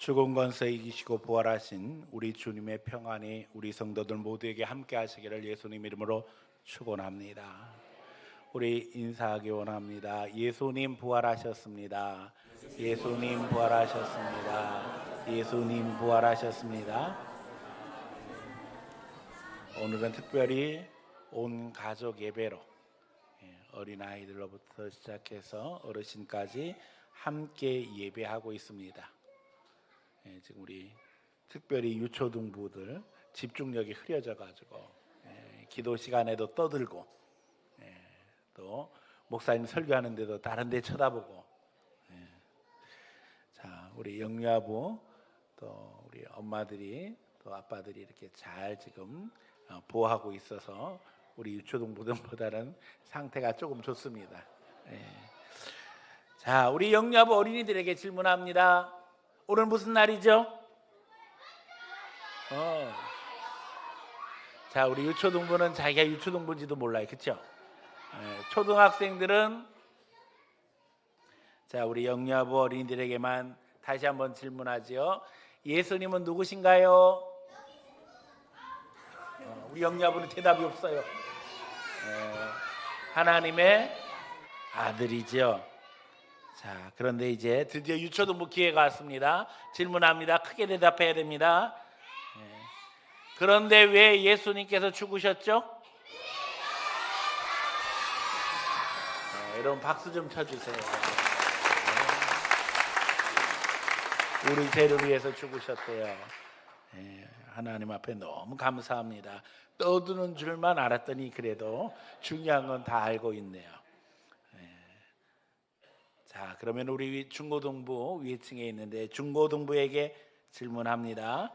죽은 권세 이기시고 부활하신 우리 주님의 평안이 우리 성도들 모두에게 함께 하시기를 예수님 이름으로 축원합니다. 우리 인사하기 원합니다. 예수님 부활하셨습니다. 예수님 부활하셨습니다. 예수님 부활하셨습니다. 오늘은 특별히 온 가족 예배로 어린아이들로부터 시작해서 어르신까지 함께 예배하고 있습니다. 지금 우리 특별히 유초등부들 집중력이 흐려져 가지고 기도 시간에도 떠들고 또 목사님 설교하는데도 다른 데 쳐다보고 자, 우리 영유아부 또 우리 엄마들이 또 아빠들이 이렇게 잘 지금 보호하고 있어서 우리 유초등부들보다는 상태가 조금 좋습니다. 자, 우리 영유아부 어린이들에게 질문합니다. 오늘 무슨 날이죠? 자, 우리 유초등부는 자기가 유초등부인지도 몰라요, 그렇죠? 초등학생들은 자, 우리 영유아부 어린이들에게만 다시 한번 질문하지요. 예수님은 누구신가요? 우리 영유아부는 대답이 없어요. 하나님의 아들이죠. 자, 그런데 이제 드디어 유초등부 기회가 왔습니다. 질문합니다. 크게 대답해야 됩니다. 그런데 왜 예수님께서 죽으셨죠? 여러분 박수 좀 쳐주세요. 우리 죄를 위해서 죽으셨대요. 하나님 앞에 너무 감사합니다. 떠드는 줄만 알았더니 그래도 중요한 건 다 알고 있네요. 자, 그러면 우리 중고등부 위층에 있는데 중고등부에게 질문합니다.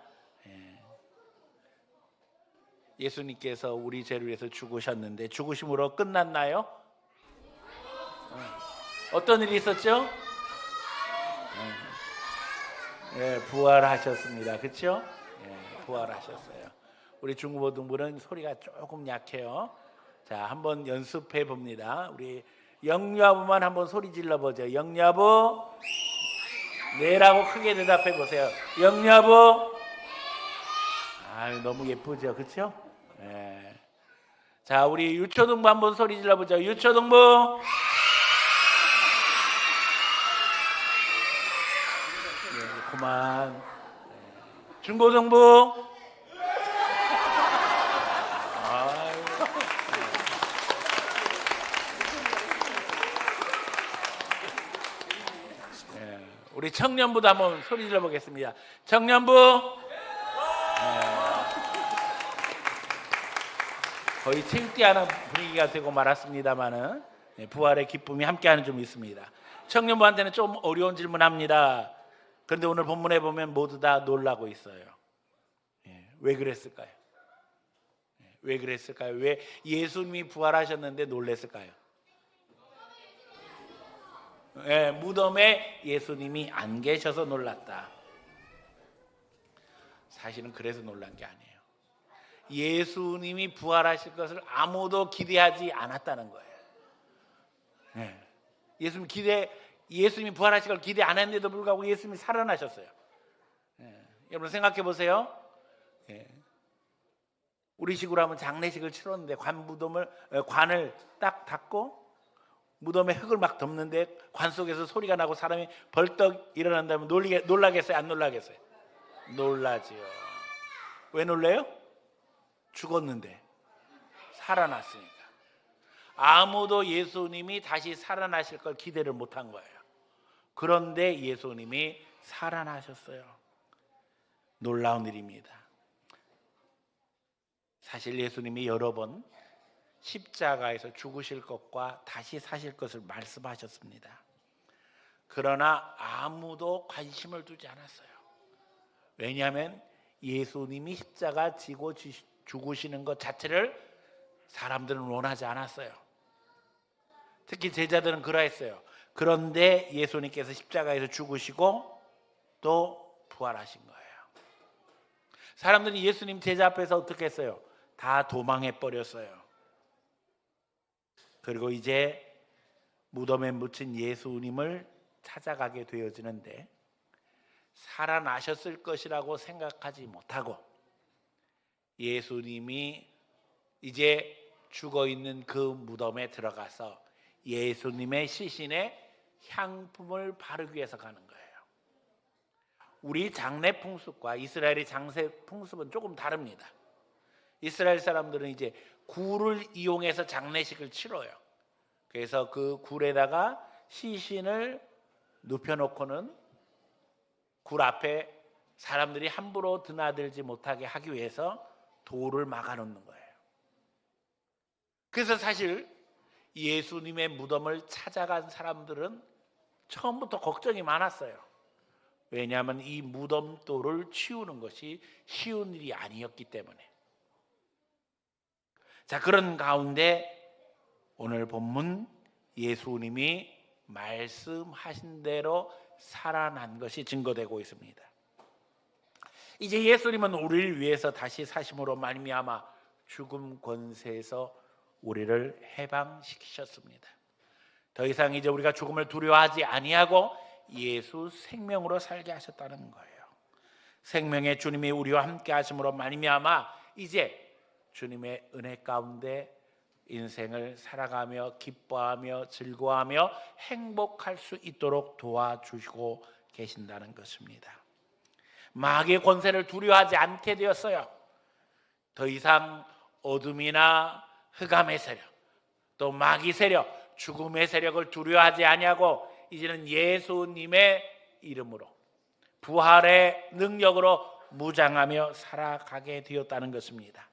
예수님께서 우리 죄를 위해서 죽으셨는데 죽으심으로 끝났나요? 어떤 일이 있었죠? 부활하셨습니다. 그렇죠? 부활하셨어요. 우리 중고등부는 소리가 조금 약해요. 자, 한번 연습해 봅니다. 우리 영유아부만 한번 소리 질러 보죠. 영유아부, 네라고 크게 대답해 보세요. 영유아부. 너무 예쁘죠, 그렇죠? 자, 우리 유초등부 한번 소리 질러 보죠. 유초등부. 그만. 중고등부. 우리 청년부도 한번 소리 질러 보겠습니다. 청년부. 거의 체육대하는 분위기가 되고 말았습니다만은 부활의 기쁨이 함께하는 좀 있습니다. 청년부한테는 좀 어려운 질문합니다. 그런데 오늘 본문에 보면 모두 다 놀라고 있어요. 왜 그랬을까요? 왜 그랬을까요? 왜 예수님이 부활하셨는데 놀랬을까요? 무덤에 예수님이 안 계셔서 놀랐다. 사실은 그래서 놀란 게 아니에요. 예수님이 부활하실 것을 아무도 기대하지 않았다는 거예요. 예수님이 부활하실 걸 기대 안 했는데도 불구하고 예수님이 살아나셨어요. 여러분 생각해 보세요. 우리 식으로 하면 장례식을 치렀는데 관을 딱 닫고 무덤에 흙을 막 덮는데 관 속에서 소리가 나고 사람이 벌떡 일어난다면 놀라겠어요? 안 놀라겠어요? 놀라지요. 왜 놀래요? 죽었는데 살아났으니까. 아무도 예수님이 다시 살아나실 걸 기대를 못한 거예요. 그런데 예수님이 살아나셨어요. 놀라운 일입니다. 사실 예수님이 여러 번 십자가에서 죽으실 것과 다시 사실 것을 말씀하셨습니다. 그러나 아무도 관심을 두지 않았어요. 왜냐하면 예수님이 십자가 지고 죽으시는 것 자체를 사람들은 원하지 않았어요. 특히 제자들은 그러했어요. 그런데 예수님께서 십자가에서 죽으시고 또 부활하신 거예요. 사람들이 예수님 제자 앞에서 어떻게 했어요? 다 도망해 버렸어요. 그리고 이제 무덤에 묻힌 예수님을 찾아가게 되어지는데 살아나셨을 것이라고 생각하지 못하고 예수님이 이제 죽어 있는 그 무덤에 들어가서 예수님의 시신에 향품을 바르기 위해서 가는 거예요. 우리 장례 풍습과 이스라엘의 장례 풍습은 조금 다릅니다. 이스라엘 사람들은 이제 굴을 이용해서 장례식을 치러요. 그래서 그 굴에다가 시신을 눕혀놓고는 굴 앞에 사람들이 함부로 드나들지 못하게 하기 위해서 돌을 막아놓는 거예요. 그래서 사실 예수님의 무덤을 찾아간 사람들은 처음부터 걱정이 많았어요. 왜냐하면 이 무덤돌을 치우는 것이 쉬운 일이 아니었기 때문에. 자, 그런 가운데 오늘 본문 예수님이 말씀하신 대로 살아난 것이 증거되고 있습니다. 이제 예수님은 우리를 위해서 다시 사심으로 말미암아 죽음 권세에서 우리를 해방시키셨습니다. 더 이상 이제 우리가 죽음을 두려워하지 아니하고 예수 생명으로 살게 하셨다는 거예요. 생명의 주님이 우리와 함께 하심으로 말미암아 이제 주님의 은혜 가운데 인생을 살아가며 기뻐하며 즐거워하며 행복할 수 있도록 도와주시고 계신다는 것입니다. 마귀의 권세를 두려워하지 않게 되었어요. 더 이상 어둠이나 흑암의 세력, 또 마귀 세력, 죽음의 세력을 두려워하지 아니하고 이제는 예수님의 이름으로 부활의 능력으로 무장하며 살아가게 되었다는 것입니다.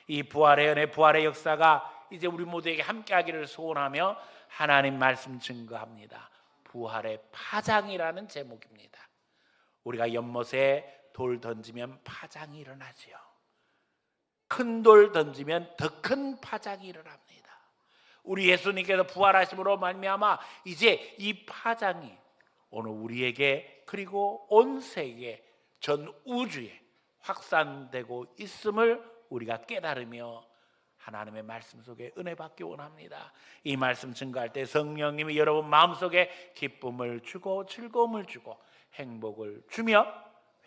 이 부활의 은혜, 부활의 역사가 이제 우리 모두에게 함께하기를 소원하며 하나님 말씀 증거합니다. 부활의 파장이라는 제목입니다. 우리가 연못에 돌 던지면 파장이 일어나지요. 큰 돌 던지면 더 큰 파장이 일어납니다. 우리 예수님께서 부활하심으로 말미암아 이제 이 파장이 오늘 우리에게 그리고 온 세계 전 우주에 확산되고 있음을 우리가 깨달으며 하나님의 말씀 속에 은혜 받기 원합니다. 이 말씀 증거할 때 성령님이 여러분 마음속에 기쁨을 주고 즐거움을 주고 행복을 주며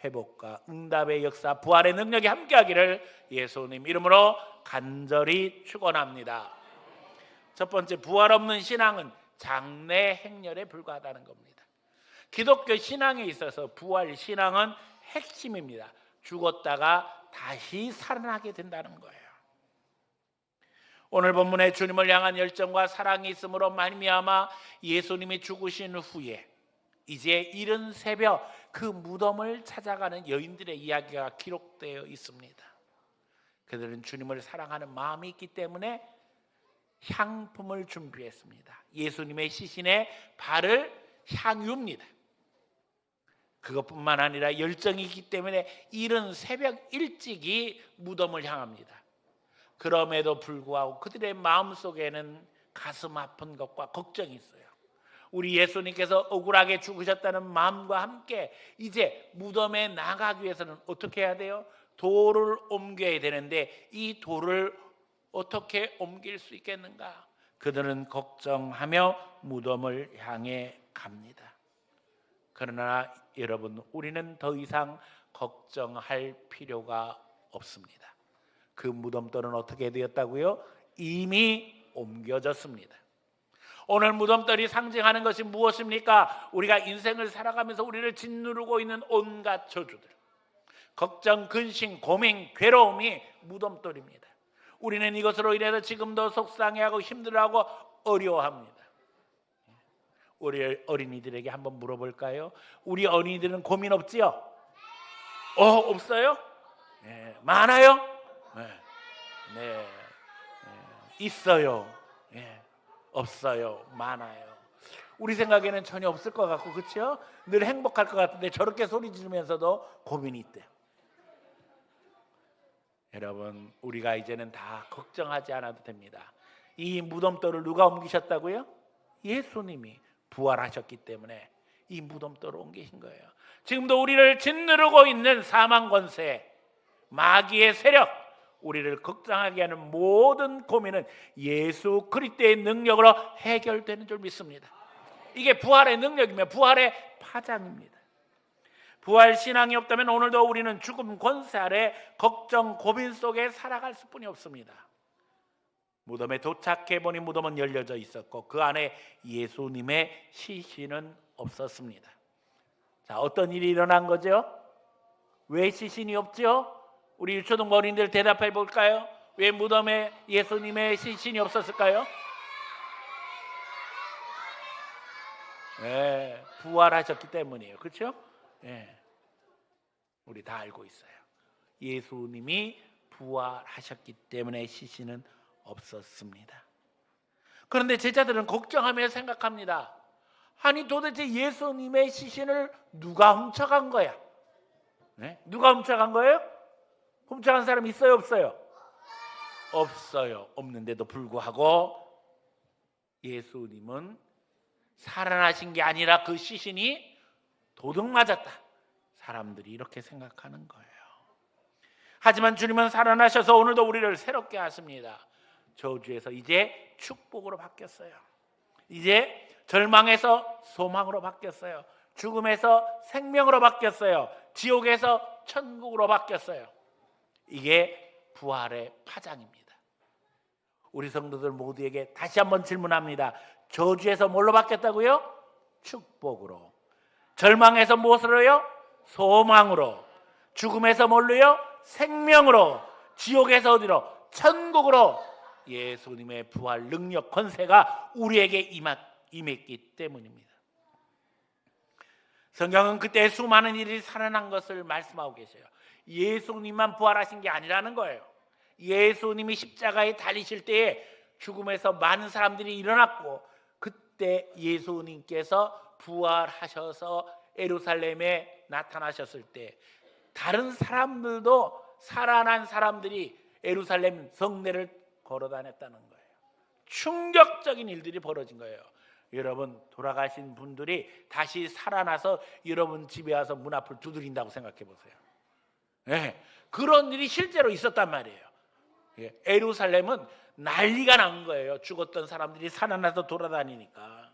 회복과 응답의 역사, 부활의 능력이 함께하기를 예수님 이름으로 간절히 축원합니다. 첫 번째, 부활 없는 신앙은 장래 행렬에 불과하다는 겁니다. 기독교 신앙에 있어서 부활 신앙은 핵심입니다. 죽었다가 다시 살아나게 된다는 거예요. 오늘 본문에 주님을 향한 열정과 사랑이 있으므로 말미암아 예수님이 죽으신 후에 이제 이른 새벽 그 무덤을 찾아가는 여인들의 이야기가 기록되어 있습니다. 그들은 주님을 사랑하는 마음이 있기 때문에 향품을 준비했습니다. 예수님의 시신에 발을 향유입니다. 그것뿐만 아니라 열정이 있기 때문에 이른 새벽 일찍이 무덤을 향합니다. 그럼에도 불구하고 그들의 마음속에는 가슴 아픈 것과 걱정이 있어요. 우리 예수님께서 억울하게 죽으셨다는 마음과 함께 이제 무덤에 나가기 위해서는 어떻게 해야 돼요? 돌을 옮겨야 되는데 이 돌을 어떻게 옮길 수 있겠는가? 그들은 걱정하며 무덤을 향해 갑니다. 그러나 여러분, 우리는 더 이상 걱정할 필요가 없습니다. 그 무덤돌은 어떻게 되었다고요? 이미 옮겨졌습니다. 오늘 무덤돌이 상징하는 것이 무엇입니까? 우리가 인생을 살아가면서 우리를 짓누르고 있는 온갖 저주들, 걱정, 근심, 고민, 괴로움이 무덤돌입니다. 우리는 이것으로 인해서 지금도 속상해하고 힘들어하고 어려워합니다. 우리 어린이들에게 한번 물어볼까요? 우리 어린이들은 고민 없지요? 없어요? 네. 많아요? 네. 있어요. 없어요. 많아요. 우리 생각에는 전혀 없을 것 같고, 그렇죠? 늘 행복할 것 같은데 저렇게 소리 지르면서도 고민이 있대요. 여러분, 우리가 이제는 다 걱정하지 않아도 됩니다. 이 무덤돌을 누가 옮기셨다고요? 예수님이 부활하셨기 때문에 이 무덤돌을 옮기신 거예요. 지금도 우리를 짓누르고 있는 사망 권세, 마귀의 세력, 우리를 걱정하게 하는 모든 고민은 예수 그리스도의 능력으로 해결되는 줄 믿습니다. 이게 부활의 능력이며 부활의 파장입니다. 부활 신앙이 없다면 오늘도 우리는 죽음 권세 아래 걱정 고민 속에 살아갈 수뿐이 없습니다. 무덤에 도착해 보니 무덤은 열려져 있었고 그 안에 예수님의 시신은 없었습니다. 자, 어떤 일이 일어난 거죠? 왜 시신이 없죠? 우리 유초등 어린이들 대답해 볼까요? 왜 무덤에 예수님의 시신이 없었을까요? 네, 부활하셨기 때문이에요. 그렇죠? 네, 우리 다 알고 있어요. 예수님이 부활하셨기 때문에 시신은 없었습니다. 그런데 제자들은 걱정하며 생각합니다. 아니 도대체 예수님의 시신을 누가 훔쳐간 거야? 네? 누가 훔쳐간 거예요? 훔쳐간 사람 있어요, 없어요? 없어요. 없는데도 불구하고 예수님은 살아나신 게 아니라 그 시신이 도둑 맞았다. 사람들이 이렇게 생각하는 거예요. 하지만 주님은 살아나셔서 오늘도 우리를 새롭게 하십니다. 저주에서 이제 축복으로 바뀌었어요. 이제 절망에서 소망으로 바뀌었어요. 죽음에서 생명으로 바뀌었어요. 지옥에서 천국으로 바뀌었어요. 이게 부활의 파장입니다. 우리 성도들 모두에게 다시 한번 질문합니다. 저주에서 뭘로 바뀌었다고요? 축복으로. 절망에서 무엇으로요? 소망으로. 죽음에서 뭘로요? 생명으로. 지옥에서 어디로? 천국으로. 예수님의 부활 능력 권세가 우리에게 임했기 때문입니다. 성경은 그때 수많은 일이 살아난 것을 말씀하고 계셔요. 예수님만 부활하신 게 아니라는 거예요. 예수님이 십자가에 달리실 때에 죽음에서 많은 사람들이 일어났고 그때 예수님께서 부활하셔서 예루살렘에 나타나셨을 때 다른 사람들도 살아난 사람들이 예루살렘 성내를 걸어다녔다는 거예요. 충격적인 일들이 벌어진 거예요. 여러분 돌아가신 분들이 다시 살아나서 여러분 집에 와서 문 앞을 두드린다고 생각해 보세요. 네, 그런 일이 실제로 있었단 말이에요. 예루살렘은 난리가 난 거예요. 죽었던 사람들이 살아나서 돌아다니니까.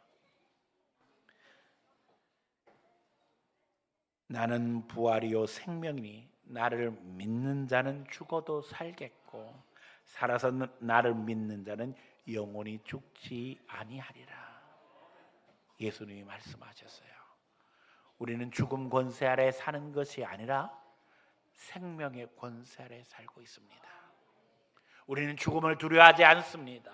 나는 부활이요 생명이니 나를 믿는 자는 죽어도 살겠고 살아서 나를 믿는 자는 영원히 죽지 아니하리라. 예수님이 말씀하셨어요. 우리는 죽음 권세 아래 사는 것이 아니라 생명의 권세 아래 살고 있습니다. 우리는 죽음을 두려워하지 않습니다.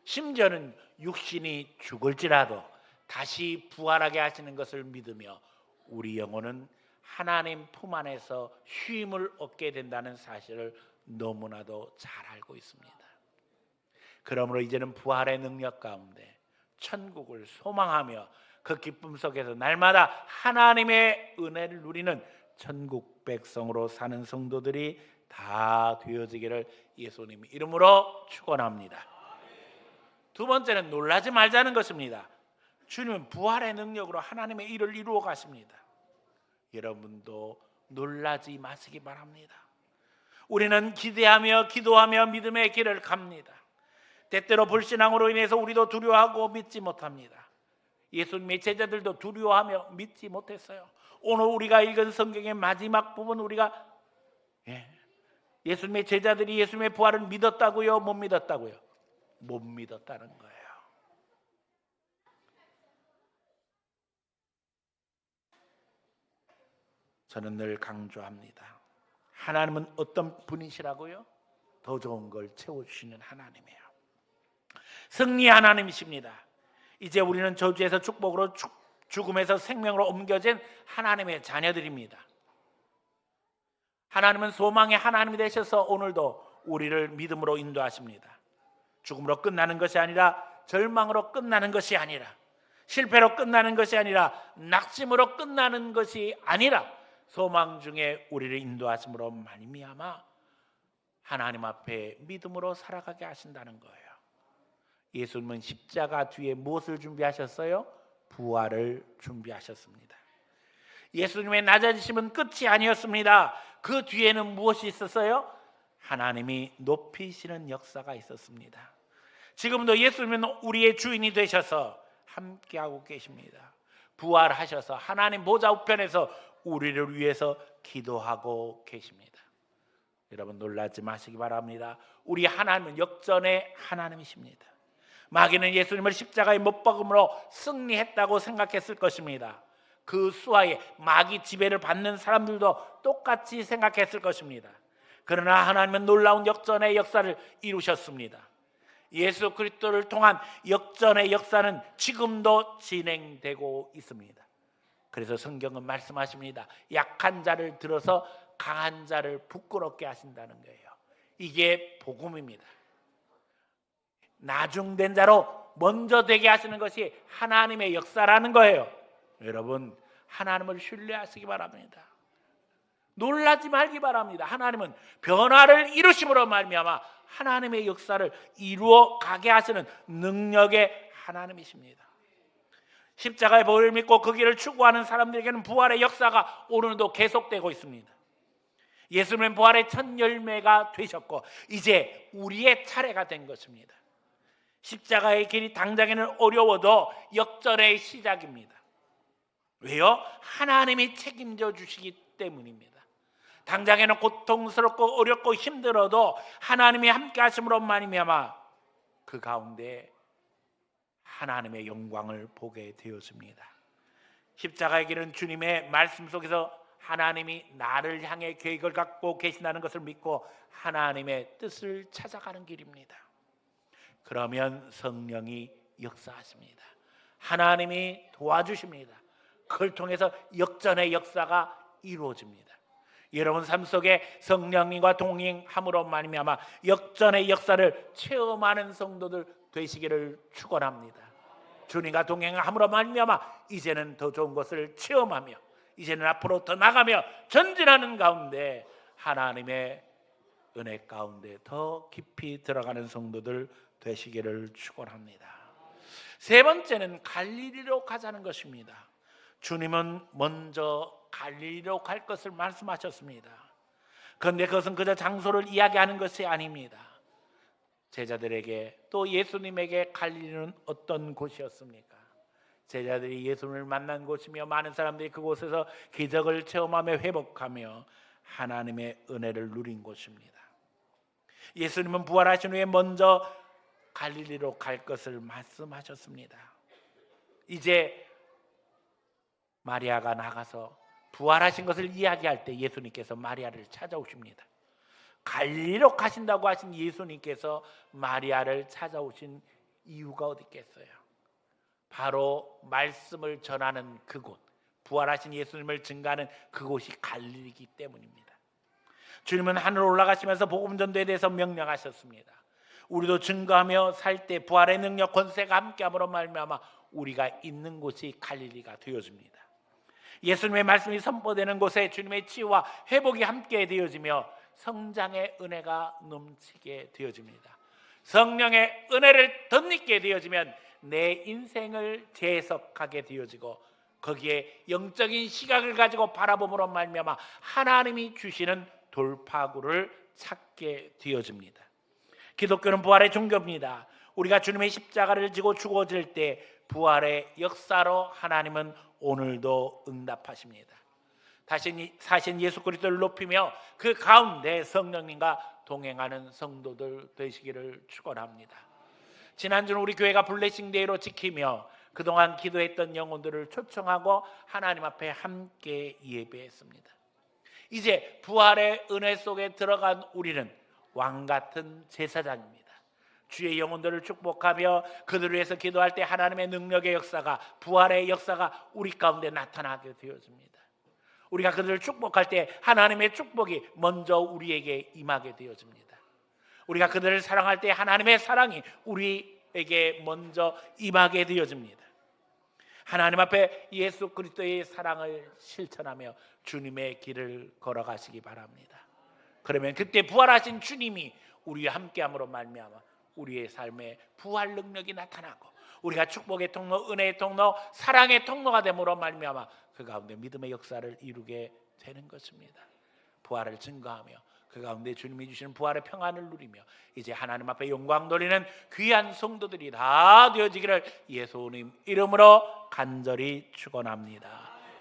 심지어는 육신이 죽을지라도 다시 부활하게 하시는 것을 믿으며 우리 영혼은 하나님 품 안에서 쉼을 얻게 된다는 사실을 너무나도 잘 알고 있습니다. 그러므로 이제는 부활의 능력 가운데 천국을 소망하며 그 기쁨 속에서 날마다 하나님의 은혜를 누리는 천국 백성으로 사는 성도들이 다 되어지기를 예수님 이름으로 축원합니다. 두 번째는 놀라지 말자는 것입니다. 주님은 부활의 능력으로 하나님의 일을 이루어 가십니다. 여러분도 놀라지 마시기 바랍니다. 우리는 기대하며 기도하며 믿음의 길을 갑니다. 때때로 불신앙으로 인해서 우리도 두려워하고 믿지 못합니다. 예수님의 제자들도 두려워하며 믿지 못했어요. 오늘 우리가 읽은 성경의 마지막 부분 우리가 예수님의 제자들이 예수님의 부활을 믿었다고요? 못 믿었다고요? 못 믿었다는 거예요. 저는 늘 강조합니다. 하나님은 어떤 분이시라고요? 더 좋은 걸 채워주시는 하나님이에요. 승리 하나님이십니다. 이제 우리는 저주에서 축복으로 죽음에서 생명으로 옮겨진 하나님의 자녀들입니다. 하나님은 소망의 하나님이 되셔서 오늘도 우리를 믿음으로 인도하십니다. 죽음으로 끝나는 것이 아니라 절망으로 끝나는 것이 아니라 실패로 끝나는 것이 아니라 낙심으로 끝나는 것이 아니라 소망 중에 우리를 인도하심으로 말미암아 하나님 앞에 믿음으로 살아가게 하신다는 거예요. 예수님은 십자가 뒤에 무엇을 준비하셨어요? 부활을 준비하셨습니다. 예수님의 낮아지심은 끝이 아니었습니다. 그 뒤에는 무엇이 있었어요? 하나님이 높이시는 역사가 있었습니다. 지금도 예수님은 우리의 주인이 되셔서 함께하고 계십니다. 부활하셔서 하나님 보좌 우편에서 우리를 위해서 기도하고 계십니다. 여러분 놀라지 마시기 바랍니다. 우리 하나님은 역전의 하나님이십니다. 마귀는 예수님을 십자가에 못 박음으로 승리했다고 생각했을 것입니다. 그 수하에 마귀 지배를 받는 사람들도 똑같이 생각했을 것입니다. 그러나 하나님은 놀라운 역전의 역사를 이루셨습니다. 예수 그리스도를 통한 역전의 역사는 지금도 진행되고 있습니다. 그래서 성경은 말씀하십니다. 약한 자를 들어서 강한 자를 부끄럽게 하신다는 거예요. 이게 복음입니다. 나중된 자로 먼저 되게 하시는 것이 하나님의 역사라는 거예요. 여러분 하나님을 신뢰하시기 바랍니다. 놀라지 말기 바랍니다. 하나님은 변화를 이루심으로 말미암아 하나님의 역사를 이루어 가게 하시는 능력의 하나님이십니다. 십자가의 보혈을 믿고 그 길을 추구하는 사람들에게는 부활의 역사가 오늘도 계속되고 있습니다. 예수님은 부활의 첫 열매가 되셨고 이제 우리의 차례가 된 것입니다. 십자가의 길이 당장에는 어려워도 역전의 시작입니다. 왜요? 하나님이 책임져 주시기 때문입니다. 당장에는 고통스럽고 어렵고 힘들어도 하나님이 함께 하심으로 말미암아 그 가운데 하나님의 영광을 보게 되었습니다. 십자가의 길은 주님의 말씀 속에서 하나님이 나를 향해 계획을 갖고 계신다는 것을 믿고 하나님의 뜻을 찾아가는 길입니다. 그러면 성령이 역사하십니다. 하나님이 도와주십니다. 그걸 통해서 역전의 역사가 이루어집니다. 여러분 삶 속에 성령님과 동행함으로 말미암아 역전의 역사를 체험하는 성도들 되시기를 축원합니다. 주님과 동행함으로 말미암아 이제는 더 좋은 것을 체험하며 이제는 앞으로 더 나가며 전진하는 가운데 하나님의 은혜 가운데 더 깊이 들어가는 성도들 되시기를 축원합니다. 세 번째는 갈릴리로 가자는 것입니다. 주님은 먼저 갈릴리로 갈 것을 말씀하셨습니다. 그런데 그것은 그저 장소를 이야기하는 것이 아닙니다. 제자들에게 또 예수님에게 갈릴리는 어떤 곳이었습니까? 제자들이 예수님을 만난 곳이며 많은 사람들이 그곳에서 기적을 체험하며 회복하며 하나님의 은혜를 누린 곳입니다. 예수님은 부활하신 후에 먼저 갈릴리로 갈 것을 말씀하셨습니다. 이제 마리아가 나가서 부활하신 것을 이야기할 때 예수님께서 마리아를 찾아오십니다. 갈릴리로 가신다고 하신 예수님께서 마리아를 찾아오신 이유가 어디 있겠어요? 바로 말씀을 전하는 그곳, 부활하신 예수님을 증거하는 그곳이 갈릴리이기 때문입니다. 주님은 하늘 올라가시면서 복음 전도에 대해서 명령하셨습니다. 우리도 증거하며 살 때 부활의 능력 권세가 함께함으로 말미암아 우리가 있는 곳이 갈릴리가 되어집니다. 예수님의 말씀이 선포되는 곳에 주님의 치유와 회복이 함께 되어지며 성장의 은혜가 넘치게 되어집니다. 성령의 은혜를 덧입게 되어지면 내 인생을 재해석하게 되어지고 거기에 영적인 시각을 가지고 바라봄으로 말미암아 하나님이 주시는 돌파구를 찾게 되어집니다. 기독교는 부활의 종교입니다. 우리가 주님의 십자가를 지고 죽어질 때 부활의 역사로 하나님은 오늘도 응답하십니다. 다시 사신 예수 그리스도를 높이며 그 가운데 성령님과 동행하는 성도들 되시기를 축원합니다. 지난주는 우리 교회가 블레싱 데이로 지키며 그동안 기도했던 영혼들을 초청하고 하나님 앞에 함께 예배했습니다. 이제 부활의 은혜 속에 들어간 우리는 왕같은 제사장입니다. 주의 영혼들을 축복하며 그들을 위해서 기도할 때 하나님의 능력의 역사가 부활의 역사가 우리 가운데 나타나게 되어집니다. 우리가 그들을 축복할 때 하나님의 축복이 먼저 우리에게 임하게 되어집니다. 우리가 그들을 사랑할 때 하나님의 사랑이 우리에게 먼저 임하게 되어집니다. 하나님 앞에 예수 그리스도의 사랑을 실천하며 주님의 길을 걸어가시기 바랍니다. 그러면 그때 부활하신 주님이 우리와 함께함으로 말미암아 우리의 삶에 부활 능력이 나타나고 우리가 축복의 통로, 은혜의 통로, 사랑의 통로가 됨으로 말미암아 그 가운데 믿음의 역사를 이루게 되는 것입니다. 부활을 증거하며 그 그 가운데 주님이 주시는 부활의 평안을 누리며 이제 하나님 앞에 영광 돌리는 귀한 성도들이 다 되어지기를 예수님 이름으로 간절히 축원합니다.